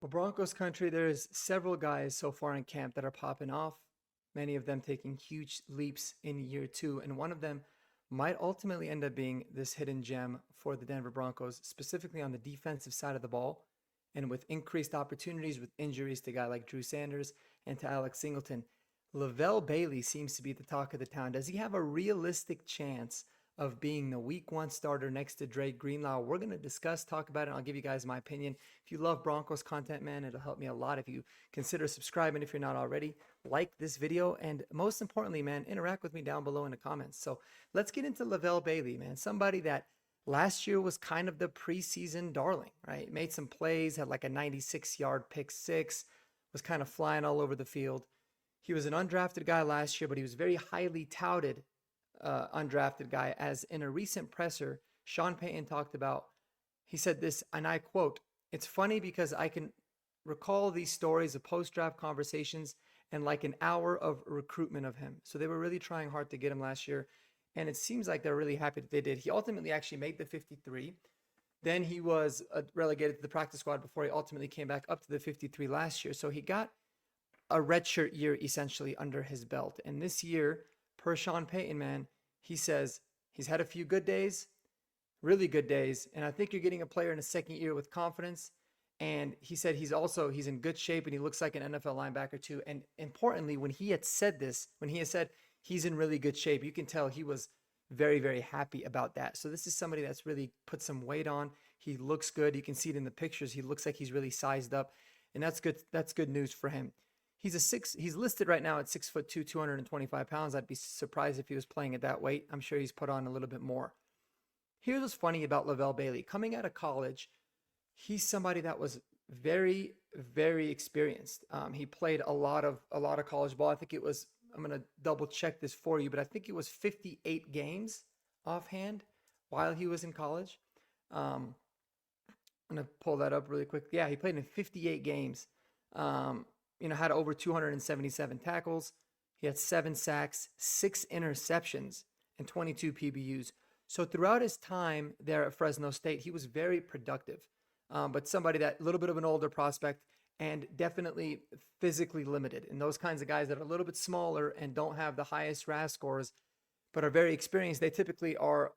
Well, Broncos country, there's several guys so far in camp that are popping off, many of them taking huge leaps in year two. And one of them might ultimately end up being this hidden gem for the Denver Broncos, specifically on the defensive side of the ball. And with increased opportunities with injuries to a guy like Drew Sanders and to Alex Singleton, Lavelle Bailey seems to be the talk of the town. Does he have a realistic chance of being the week one starter next to Dre Greenlaw? We're going to discuss, talk about it, and I'll give you guys my opinion. If you love Broncos content, man, it'll help me a lot if you consider subscribing if you're not already. Like this video, and most importantly, man, interact with me down below in the comments. So let's get into Lavelle Bailey, man. Somebody that last year was kind of the preseason darling, right? Made some plays, had like a 96-yard pick six, was kind of flying all over the field. He was an undrafted guy last year, but he was very highly touted undrafted guy. As in a recent presser, Sean Payton talked about, he said this, and I quote, "It's funny because I can recall these stories of post-draft conversations and like an hour of recruitment of him." So they were really trying hard to get him last year, and it seems like they're really happy that they did. He ultimately actually made the 53. Then he was relegated to the practice squad before he ultimately came back up to the 53 last year. So he got a redshirt year essentially under his belt. And this year, per Sean Payton, man, he says he's had a few good days, really good days, and I think you're getting a player in his second year with confidence. And he said he's in good shape and he looks like an NFL linebacker too. And importantly, when he had said this, when he had said he's in really good shape, you can tell he was very, very happy about that. So this is somebody that's really put some weight on. He looks good. You can see it in the pictures. He looks like he's really sized up, and that's good. That's good news for him. He's listed right now at 6'2", 225 pounds. I'd be surprised if he was playing at that weight. I'm sure he's put on a little bit more. Here's what's funny about Lavelle Bailey. Coming out of college, he's somebody that was very, very experienced. He played a lot of college ball. I think it was, I'm gonna double check this for you, but I think it was 58 games offhand while he was in college. I'm gonna pull that up really quick. Yeah, he played in 58 games. Had over 277 tackles. He had 7 sacks, 6 interceptions, and 22 PBUs. So throughout his time there at Fresno State, he was very productive. But somebody that a little bit of an older prospect and definitely physically limited. And those kinds of guys that are a little bit smaller and don't have the highest RAS scores, but are very experienced, they typically are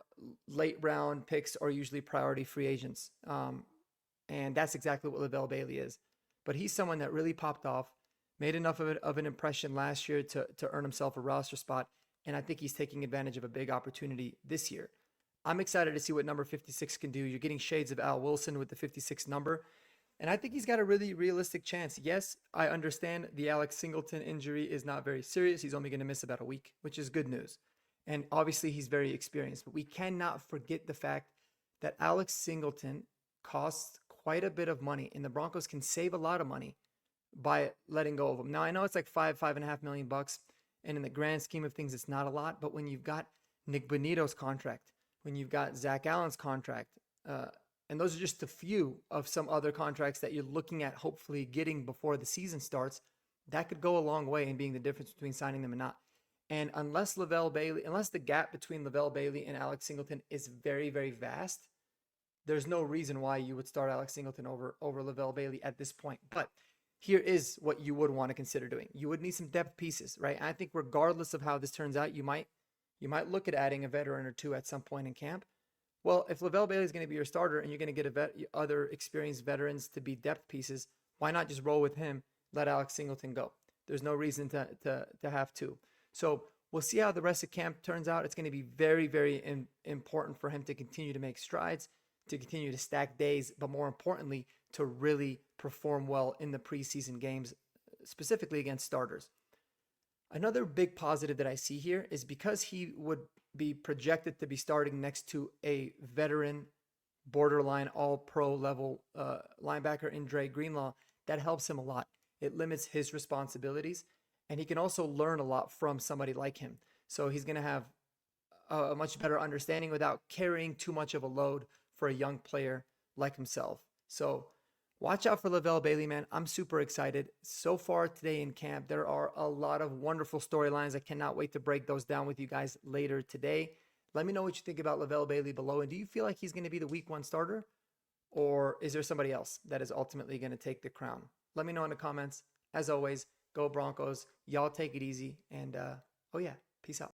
late round picks or usually priority free agents. And that's exactly what Lavelle Bailey is. But he's someone that really popped off, made enough of an impression last year to earn himself a roster spot, and I think he's taking advantage of a big opportunity this year. I'm excited to see what number 56 can do. You're getting shades of Al Wilson with the 56 number, and I think he's got a really realistic chance. Yes, I understand the Alex Singleton injury is not very serious. He's only going to miss about a week, which is good news. And obviously he's very experienced, but we cannot forget the fact that Alex Singleton costs quite a bit of money, and the Broncos can save a lot of money by letting go of him. Now, I know it's like $5.5 million bucks, and in the grand scheme of things, it's not a lot, but when you've got Nick Bonito's contract, when you've got Zach Allen's contract, and those are just a few of some other contracts that you're looking at hopefully getting before the season starts, that could go a long way in being the difference between signing them and not. And unless the gap between Lavelle Bailey and Alex Singleton is very, very vast, there's no reason why you would start Alex Singleton over Lavelle Bailey at this point. But here is what you would want to consider doing. You would need some depth pieces, right? And I think regardless of how this turns out, you might look at adding a veteran or two at some point in camp. Well, if Lavelle Bailey is going to be your starter and you're going to get other experienced veterans to be depth pieces, why not just roll with him, let Alex Singleton go? There's no reason to have to. So we'll see how the rest of camp turns out. It's going to be very, very important for him to continue to make strides, to continue to stack days, but more importantly, to really perform well in the preseason games, specifically against starters. Another big positive that I see here is because he would be projected to be starting next to a veteran, borderline all-pro level linebacker in Dre Greenlaw, that helps him a lot. It limits his responsibilities, and he can also learn a lot from somebody like him. So he's going to have a much better understanding without carrying too much of a load for a young player like himself. So watch out for Lavelle Bailey, man. I'm super excited. So far today in camp, there are a lot of wonderful storylines. I cannot wait to break those down with you guys later today. Let me know what you think about Lavelle Bailey below. And do you feel like he's going to be the week one starter? or is there somebody else that is ultimately going to take the crown? Let me know in the comments. As always, go Broncos. Y'all take it easy. And oh, yeah, peace out.